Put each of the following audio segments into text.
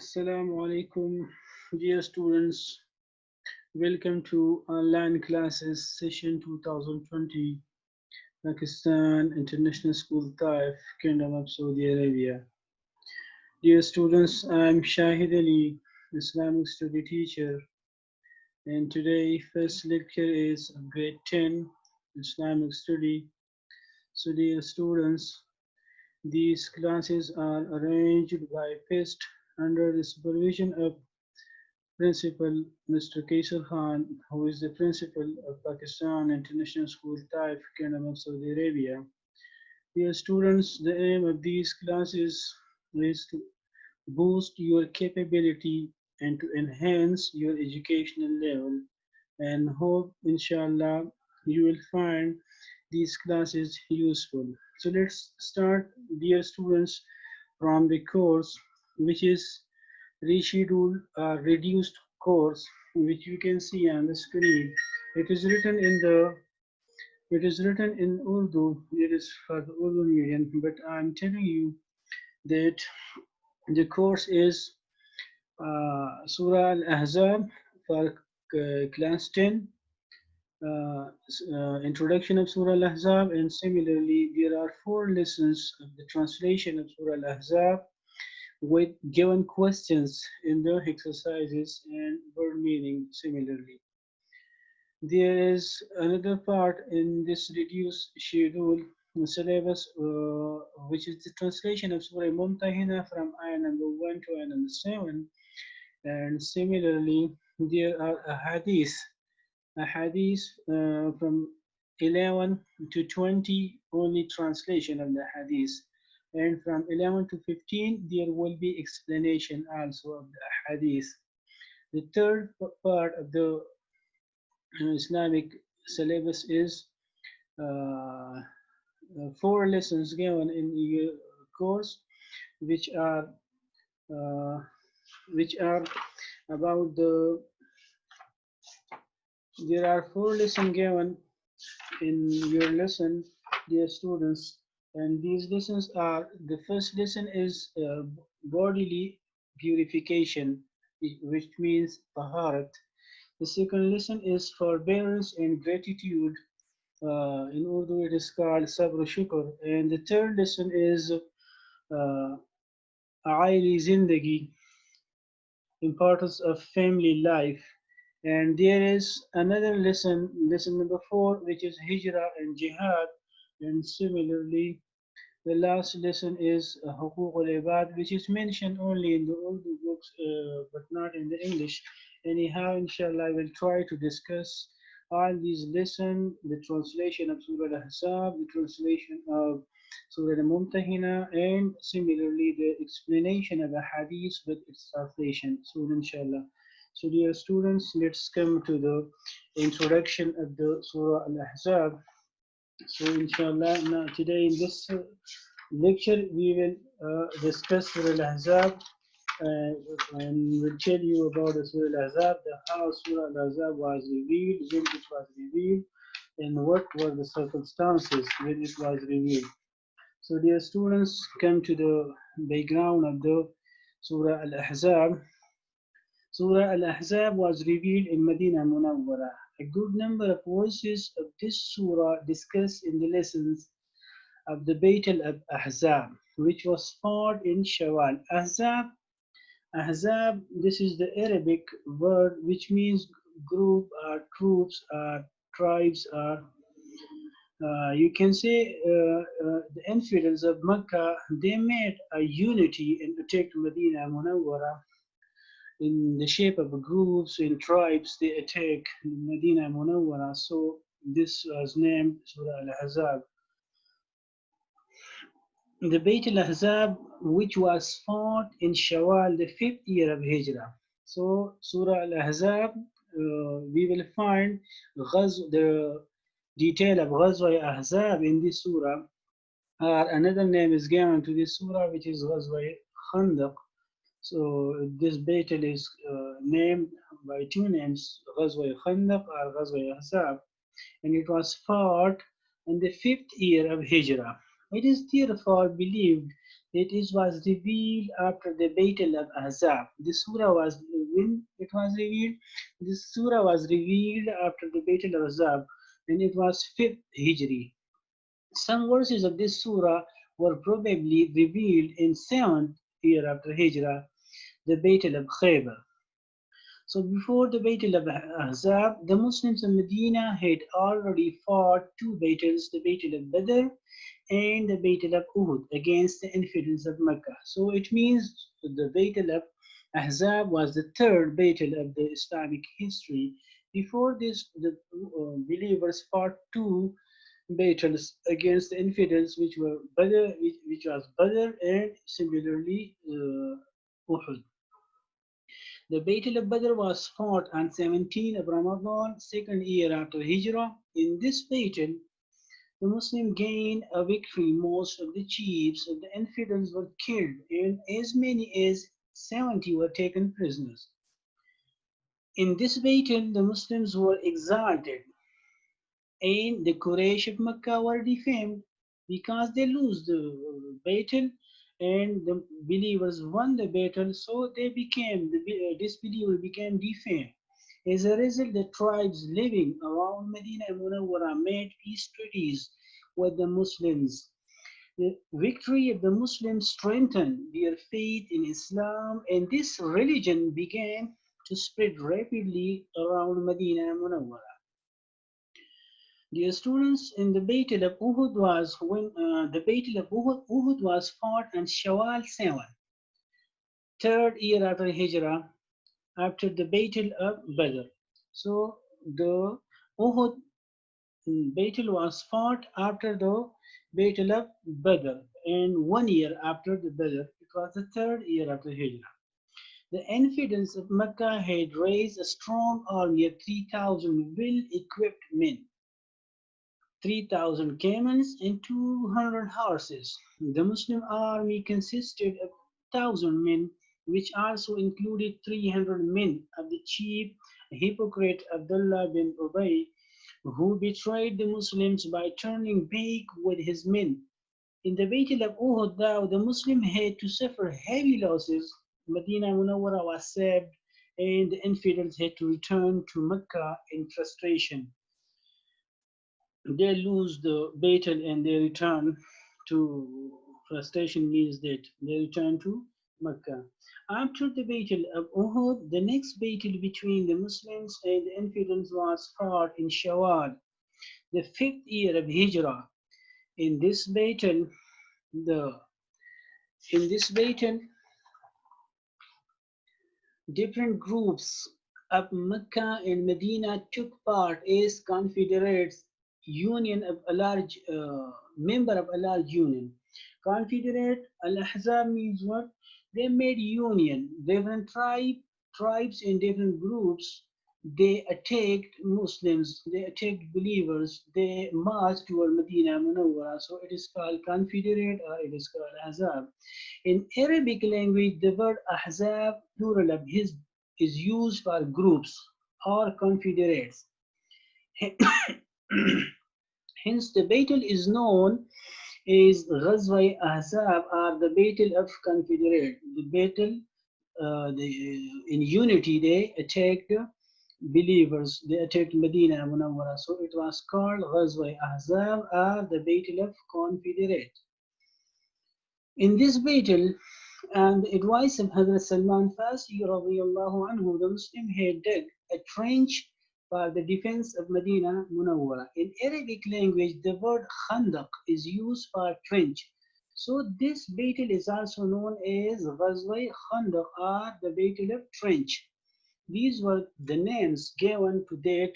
Assalamu alaikum, dear students. Welcome to online classes session 2020, Pakistan International School, Taif, Kingdom of Saudi Arabia. Dear students, I'm Shahid Ali, Islamic study teacher, and today first lecture is grade 10 Islamic study. So, dear students, these classes are arranged by FIST under the supervision of Principal Mr. Kaisar Khan, who is the principal of Pakistan International School, Taif, Kingdom of Saudi Arabia. Dear students, the aim of these classes is to boost your capability and to enhance your educational level, and hope, inshallah, you will find these classes useful. So let's start, dear students, from the course, which is rescheduled reduced course, which you can see on the screen. It is written in the it is written in Urdu. It is for the Urdu medium, but I'm telling you that the course is Surah Al-Ahzab for class 10, introduction of Surah Al-Ahzab, and similarly there are four lessons of the translation of Surah Al-Ahzab with given questions in the exercises and word meaning similarly. There is another part in this reduced schedule syllabus, which is the translation of Surah Mumtahina from ayah number 1 to ayah number 7. And similarly, there are a hadith from 11 to 20, only translation of the hadith. And from 11 to 15, there will be explanation also of the hadith. The third part of the Islamic syllabus is uh, four lessons given in your course, which are uh, which are about the. There are four lessons given in your lesson, dear students, and these lessons are: the first lesson is bodily purification, which means taharat. The second lesson is forbearance and gratitude. In Urdu, it is called sabr shukr. And the third lesson is aili zindagi, importance of family life. And there is another lesson, lesson number 4, which is hijrah and jihad. And similarly, the last lesson is Huquq al-Ibad, which is mentioned only in the Urdu books, but not in the English. Anyhow, inshallah, I will try to discuss all these lessons, the translation of Surah Al-Ahzab, the translation of Surah Al-Mumtahina, and similarly the explanation of the hadith with its translation. So, inshallah. So, dear students, let's come to the introduction of the Surah Al-Ahzab. So, inshallah, now today in this lecture, we will discuss Surah Al-Ahzab, and we'll tell you about the Surah Al-Ahzab, how Surah Al-Ahzab was revealed, when it was revealed, and what were the circumstances when it was revealed. So, dear students, come to the background of the Surah Al-Ahzab. Surah Al-Ahzab was revealed in Medina Munawwara. A good number of verses of this surah discussed in the lessons of the Battle of Ahzab, which was fought in Shawwal. Ahzab, this is the Arabic word which means group or troops or tribes or you can say the infidels of Mecca, they made a unity and attacked Medina Munawwara in the shape of groups and tribes. They attack Medina Munawwara. So this was named Surah Al-Ahzab. The Bayt al-Ahzab, which was fought in Shawwal, the fifth year of Hijrah. So Surah Al-Ahzab, we will find the detail of Ghazwa Ahzab in this surah. Another name is given to this surah, which is Ghazwa Khandaq. So this battle is named by two names, Ghazwa Khandaq or Ghazwa Ahzab, and it was fought in the fifth year of Hijrah. It is therefore believed Was revealed after the Battle of Ahzab. This surah was when it was revealed. This surah was revealed after the Battle of Ahzab, and it was 5th Hijri. Some verses of this surah were probably revealed in 7th year after Hijrah, the Battle of Khaybar. So before the Battle of Ahzab, the Muslims of Medina had already fought two battles, the Battle of Badr and the Battle of Uhud against the infidels of Mecca. So it means the Battle of Ahzab was the third battle of the Islamic history. Before this, the believers fought two battles against the infidels, which were Badr, which was Badr, and similarly Uhud. The Battle of Badr was fought on 17th of Ramadan, second year after Hijrah. In this battle, the Muslims gained a victory. Most of the chiefs of the infidels were killed, and as many as 70 were taken prisoners. In this battle, the Muslims were exalted, and the Quraysh of Mecca were defamed because they lose the battle, and the believers won the battle, so they became the disbelievers became defamed. As a result, the tribes living around Medina and Munawwara made peace treaties with the Muslims. The victory of the Muslims strengthened their faith in Islam, and this religion began to spread rapidly around Medina and Munawwara. Dear students, in the Battle of Uhud was when the Battle of Uhud was fought on Shawwal 7, third year after Hijrah, after the Battle of Badr. So the Uhud battle was fought after the Battle of Badr, and 1 year after the Badr, it was the third year after Hijrah. The infidels of Mecca had raised a strong army of 3,000 well-equipped men, 3,000 camels, and 200 horses. The Muslim army consisted of 1,000 men, which also included 300 men of the chief hypocrite Abdullah bin Ubay, who betrayed the Muslims by turning back with his men. In the Battle of Uhud, though the Muslims had to suffer heavy losses, Medina Munawwara was saved, and the infidels had to return to Mecca in frustration. They lose the battle and they return to frustration means that they return to Mecca. After the battle of Uhud, the next battle between the Muslims and the infidels was fought in Shawwal, the 5th year of Hijrah. In this battle, the in this battle, different groups of Mecca and Medina took part as confederates, union of a large member of a large union. Confederate Al-Ahzab means what? They made union. Different tribes in different groups. They attacked Muslims. They attacked believers. They marched toward Medina Munawwara. So it is called confederate or it is called Ahzab. In Arabic language, the word ahzab, plural of his, is used for groups or confederates. Hence, the battle is known as Ghazwa Ahzab or the Battle of Confederate. The battle in unity, they attacked believers, they attacked Medina Munawwara. So it was called Ghazwa Ahzab or the Battle of Confederate. In this battle, and the advice of Hazrat Salman Farsi radiallahu anhu, the Muslim had dug a trench for the defense of Medina Munawwara. In Arabic language, the word khandaq is used for trench. So this battle is also known as Ghazwa Khandaq or the Battle of Trench. These were the names given to that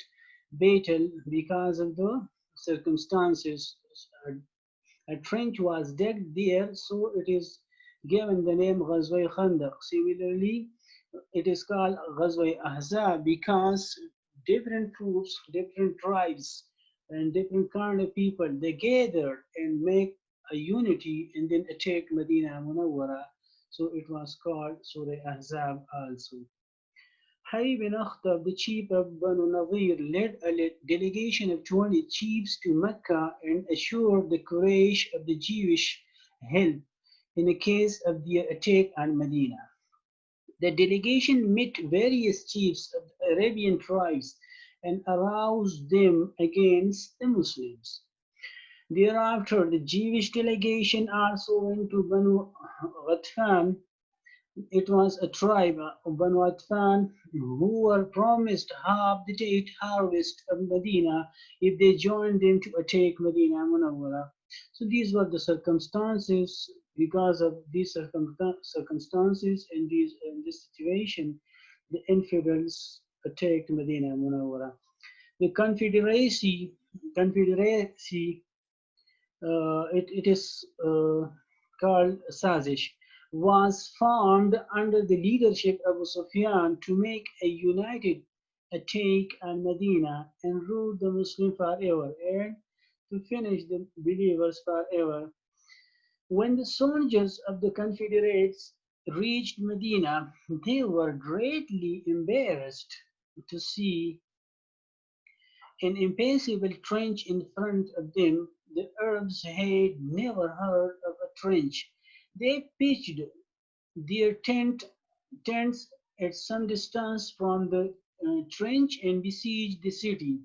battle because of the circumstances. A trench was dug there, so it is given the name Ghazwa Khandaq. Similarly, it is called Ghazwa Ahzab because different troops, different tribes, and different kind of people they gathered and make a unity and then attack Medina Munawwara. So it was called Surah Ahzab also. Hay bin Akhtab, the chief of Banu Nadir, led a delegation of 20 chiefs to Mecca and assured the Quraysh of the Jewish help. in the case of the attack on Medina. The delegation met various chiefs of the Arabian tribes and aroused them against the Muslims. Thereafter, the Jewish delegation also went to Banu Ghatfan. It was a tribe of Banu Atfan who were promised half the date harvest of Medina if they joined them to attack Medina Munawwara. So these were the circumstances. Because of these circumstances and in this situation, the infidels attacked Medina Munawwara. The confederacy it is called Sazish, was formed under the leadership of Abu Sufyan to make a united attack on Medina and rule the Muslims forever and to finish the believers forever. When the soldiers of the Confederates reached Medina, they were greatly embarrassed to see an impassable trench in front of them. The Arabs had never heard of a trench. They pitched their tents at some distance from the trench and besieged the city.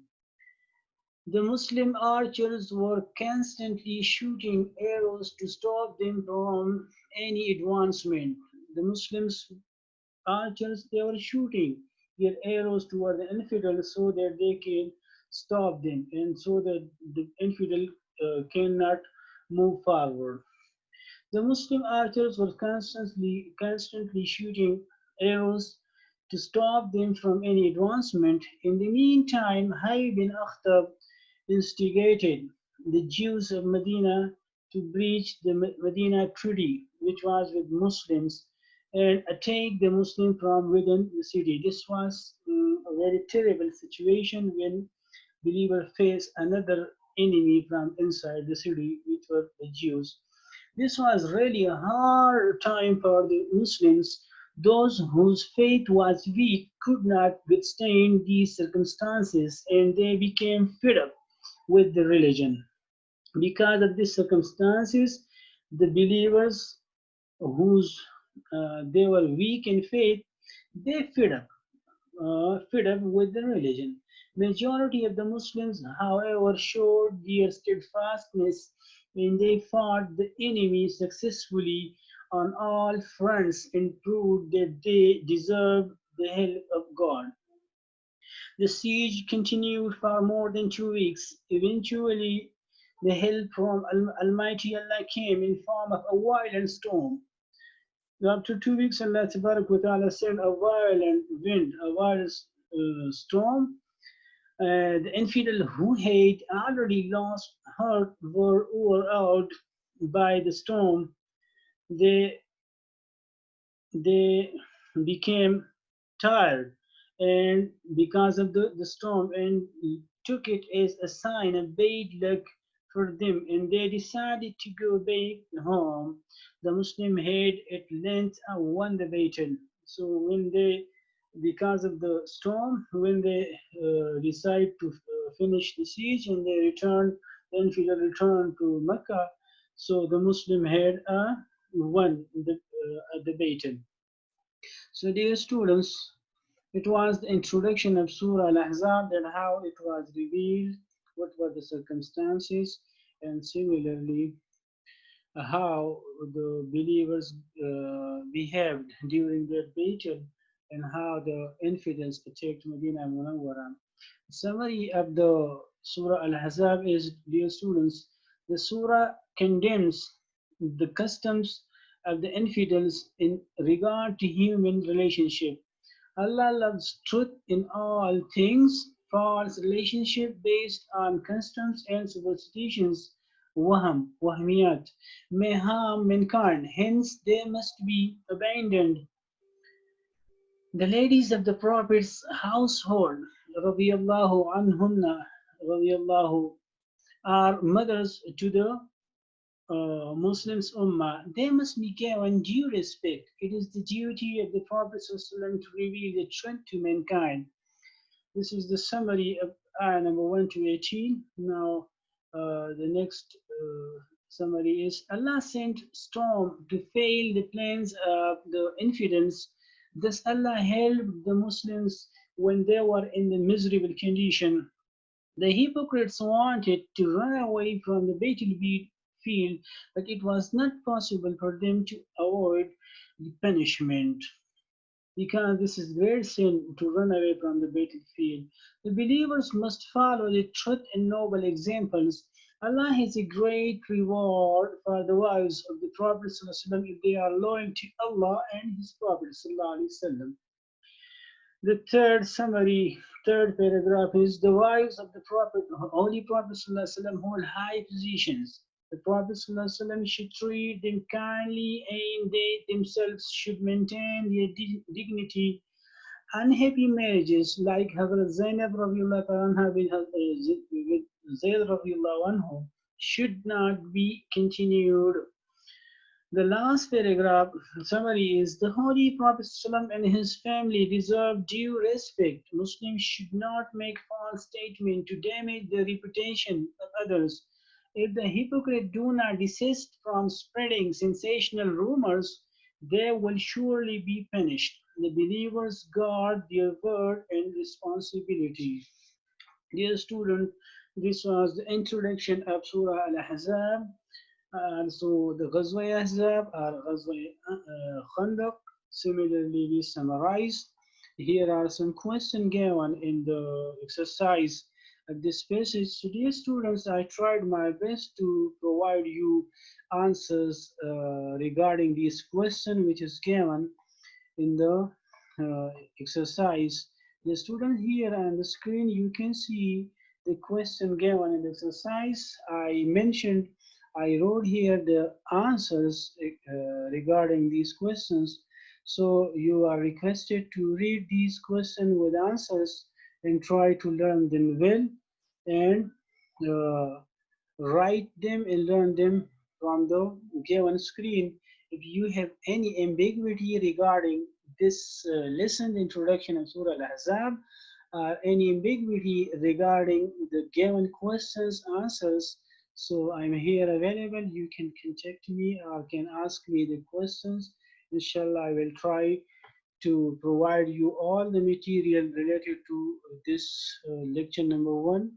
The Muslim archers were constantly shooting arrows to stop them from any advancement. The Muslims archers, they were shooting their arrows toward the infidel so that they can stop them and so that the infidel cannot move forward. The Muslim archers were constantly shooting arrows to stop them from any advancement. In the meantime, Hayy bin Akhtab instigated the Jews of Medina to breach the Medina Treaty, which was with Muslims, and attack the Muslims from within the city. This was a very terrible situation when believers faced another enemy from inside the city, which were the Jews. This was really a hard time for the Muslims. Those whose faith was weak could not withstand these circumstances and they became fed up with the religion. Because of these circumstances, the believers whose they were weak in faith, they fed up with the religion. Majority of the Muslims, however, showed their steadfastness when they fought the enemy successfully on all fronts and proved that they deserved the help of God. The siege continued for more than 2 weeks. Eventually, the help from Almighty Allah came in form of a violent storm. After 2 weeks, Allah Ta'ala sent a violent wind, a violent storm. The infidel who had already lost heart were overawed by the storm. They they became tired and because of the storm and took it as a sign of bad luck for them and they decided to go back home. The Muslim had at length won the battle. So when they because of the storm when they decide to finish the siege and they returned then Fidel returned to Mecca. So the Muslim had won the battle. So, dear students, it was the introduction of Surah Al-Ahzab and how it was revealed, what were the circumstances, and similarly, how the believers behaved during their battle and how the infidels attacked Medina Munawwara. Summary of the Surah Al-Ahzab is, dear students, the Surah condemns the customs of the infidels in regard to human relationship. Allah loves truth in all things. False relationship based on customs and superstitions, wahmiyat, may harm mankind. Hence, they must be abandoned. The ladies of the Prophet's household, radiyallahu anhunna, radiyallahu, are mothers to the Muslims Ummah. They must be given due respect. It is the duty of the Prophet ﷺ to reveal the truth to mankind. This is the summary of ayah number 1 to 18. Now, the next summary is Allah sent storm to fail the plans of the infidels. Thus Allah helped the Muslims when they were in the miserable condition. The hypocrites wanted to run away from the battlefield, but it was not possible for them to avoid the punishment because this is great sin to run away from the battlefield. The believers must follow the truth and noble examples. Allah has a great reward for the wives of the Prophet ﷺ if they are loyal to Allah and His Prophet ﷺ. The third summary, third paragraph is the wives of the Prophet, Holy Prophet ﷺ hold high positions. The Prophet ﷺ should treat them kindly and they themselves should maintain their dignity. Unhappy marriages like Hazrat Zainab radiallahu anha with Zayd radiallahu anhu should not be continued. The last paragraph summary is the Holy Prophet ﷺ and his family deserve due respect. Muslims should not make false statements to damage the reputation of others. If the hypocrite do not desist from spreading sensational rumors, they will surely be punished. The believers guard their word and responsibility. Dear student, this was the introduction of Surah Al-Ahzab. So the Ghazwa Ahzab or Ghazwa Khandaq, similarly we summarized. Here are some questions given in the exercise of this passage. So dear students, I tried my best to provide you answers regarding this question which is given in the uh, exercise. The student here on the screen, you can see the question given in the exercise. I mentioned, I wrote here the answers regarding these questions. So you are requested to read these questions with answers and try to learn them well and uh, write them and learn them from the given screen. If you have any ambiguity regarding this lesson, the introduction of Surah Al-Ahzab, any ambiguity regarding the given questions, answers, so I'm here available. You can contact me or can ask me the questions. Inshallah, I will try to provide you all the material related to this lecture number one.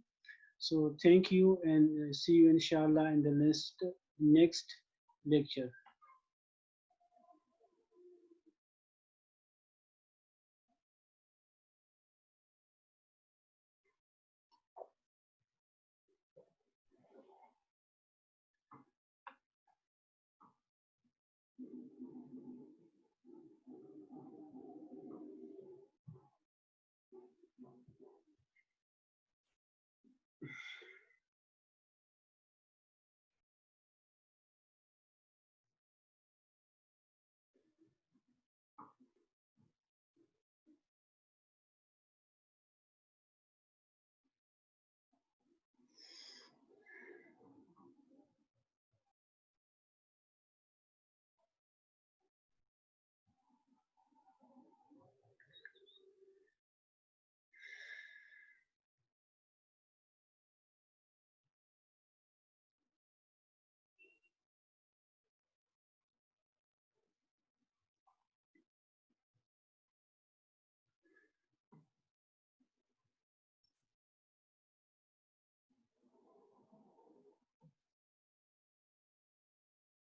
So thank you and see you inshallah in the next lecture.